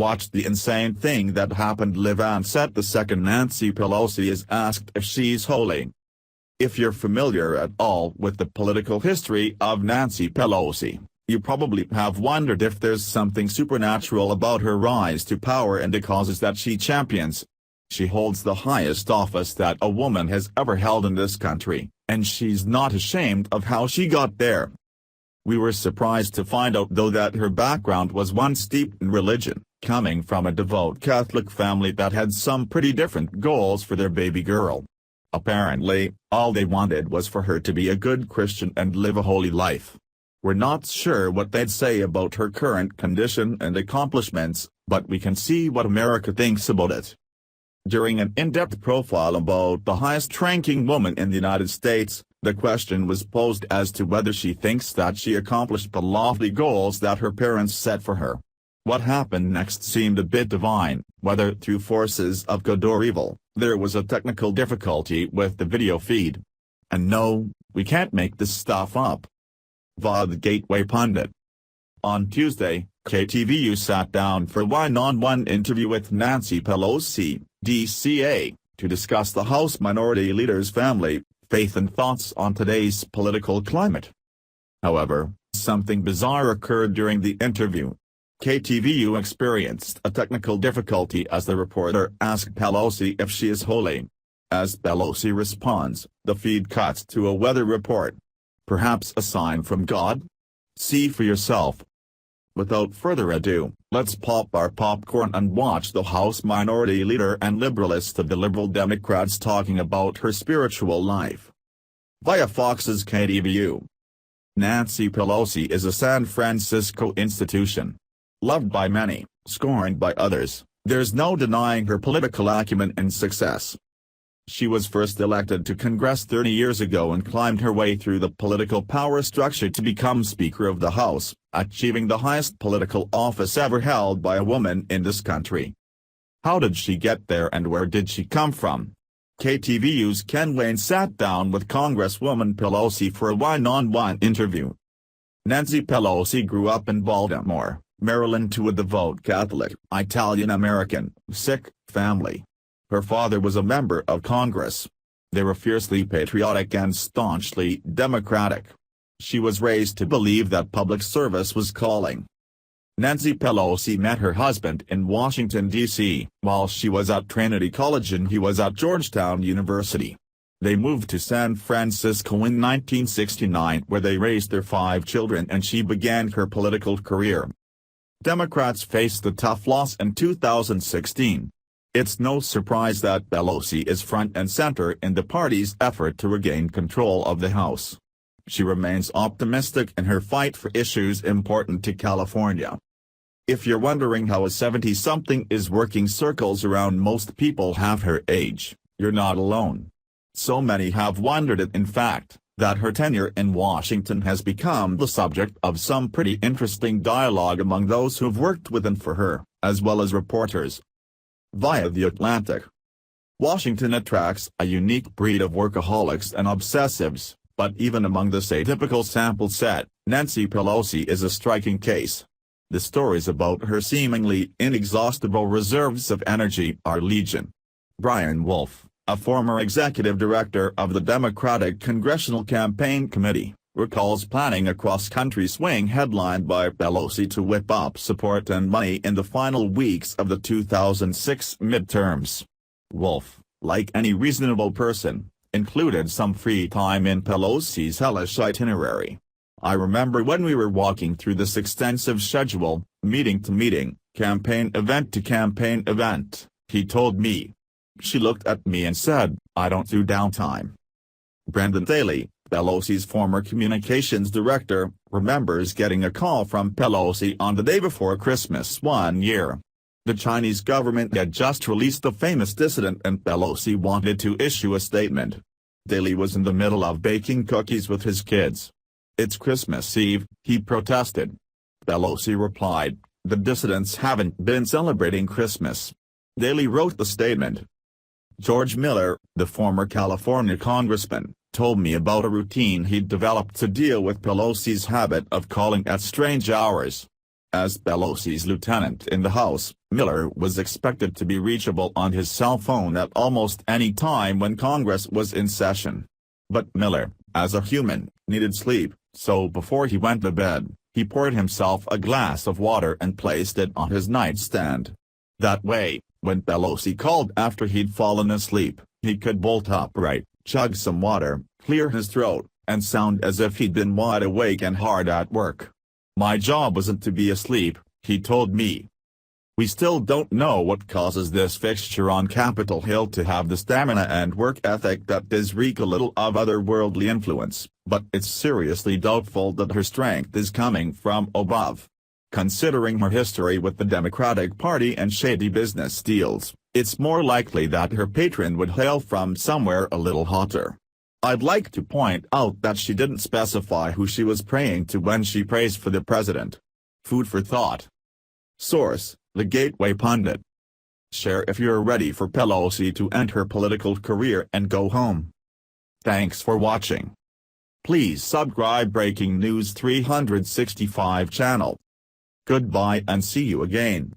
Watch the insane thing that happened live on set. The second Nancy Pelosi is asked if she's holy. If you're familiar at all with the political history of Nancy Pelosi, you probably have wondered if there's something supernatural about her rise to power and the causes that she champions. She holds the highest office that a woman has ever held in this country, and she's not ashamed of how she got there. We were surprised to find out though that her background was one steeped in religion, coming from a devout Catholic family that had some pretty different goals for their baby girl. Apparently, all they wanted was for her to be a good Christian and live a holy life. We're not sure what they'd say about her current condition and accomplishments, but we can see what America thinks about it. During an in-depth profile about the highest-ranking woman in the United States, the question was posed as to whether she thinks that she accomplished the lofty goals that her parents set for her. What happened next seemed a bit divine, whether through forces of good or evil. There was a technical difficulty with the video feed. And no, we can't make this stuff up. Via the Gateway Pundit. On Tuesday, KTVU sat down for a one-on-one interview with Nancy Pelosi, DCA, to discuss the House Minority Leader's family, faith and thoughts on today's political climate. However, something bizarre occurred during the interview. KTVU experienced a technical difficulty as the reporter asked Pelosi if she is holy. As Pelosi responds, the feed cuts to a weather report. Perhaps a sign from God? See for yourself. Without further ado, let's pop our popcorn and watch the House Minority Leader and liberalist of the Liberal Democrats talking about her spiritual life. Via Fox's KTVU. Nancy Pelosi is a San Francisco institution. Loved by many, scorned by others, there's no denying her political acumen and success. She was first elected to Congress 30 years ago and climbed her way through the political power structure to become Speaker of the House, achieving the highest political office ever held by a woman in this country. How did she get there and where did she come from? KTVU's Ken Wayne sat down with Congresswoman Pelosi for a one-on-one interview. Nancy Pelosi grew up in Baltimore, Maryland to a devout Catholic, Italian-American, Sikh family. Her father was a member of Congress. They were fiercely patriotic and staunchly Democratic. She was raised to believe that public service was calling. Nancy Pelosi met her husband in Washington, D.C., while she was at Trinity College and he was at Georgetown University. They moved to San Francisco in 1969 where they raised their 5 children and she began her political career. Democrats faced a tough loss in 2016. It's no surprise that Pelosi is front and center in the party's effort to regain control of the House. She remains optimistic in her fight for issues important to California. If you're wondering how a 70-something is working circles around most people half her age, you're not alone. So many have wondered it in fact, that her tenure in Washington has become the subject of some pretty interesting dialogue among those who've worked with and for her, as well as reporters. Via The Atlantic. Washington attracts a unique breed of workaholics and obsessives, but even among this atypical sample set, Nancy Pelosi is a striking case. The stories about her seemingly inexhaustible reserves of energy are legion. Brian Wolf, a former executive director of the Democratic Congressional Campaign Committee, recalls planning a cross-country swing headlined by Pelosi to whip up support and money in the final weeks of the 2006 midterms. Wolf, like any reasonable person, included some free time in Pelosi's hellish itinerary. I remember when we were walking through this extensive schedule, meeting to meeting, campaign event to campaign event, he told me. She looked at me and said, "I don't do downtime." Brendan Daly, Pelosi's former communications director, remembers getting a call from Pelosi on the day before Christmas one year. The Chinese government had just released the famous dissident and Pelosi wanted to issue a statement. Daly was in the middle of baking cookies with his kids. "It's Christmas Eve," he protested. Pelosi replied, "The dissidents haven't been celebrating Christmas." Daly wrote the statement. George Miller, the former California congressman, told me about a routine he'd developed to deal with Pelosi's habit of calling at strange hours. As Pelosi's lieutenant in the House, Miller was expected to be reachable on his cell phone at almost any time when Congress was in session. But Miller, as a human, needed sleep, so before he went to bed, he poured himself a glass of water and placed it on his nightstand. That way, when Pelosi called after he'd fallen asleep, he could bolt upright, chug some water, clear his throat, and sound as if he'd been wide awake and hard at work. "My job wasn't to be asleep," he told me. We still don't know what causes this fixture on Capitol Hill to have the stamina and work ethic that does reek a little of otherworldly influence, but it's seriously doubtful that her strength is coming from above. Considering her history with the Democratic Party and shady business deals, it's more likely that her patron would hail from somewhere a little hotter. I'd like to point out that she didn't specify who she was praying to when she prays for the president. Food for thought. Source: The Gateway Pundit. Share if you're ready for Pelosi to end her political career and go home. Thanks for watching. Please subscribe Breaking News 365 channel. Goodbye and see you again.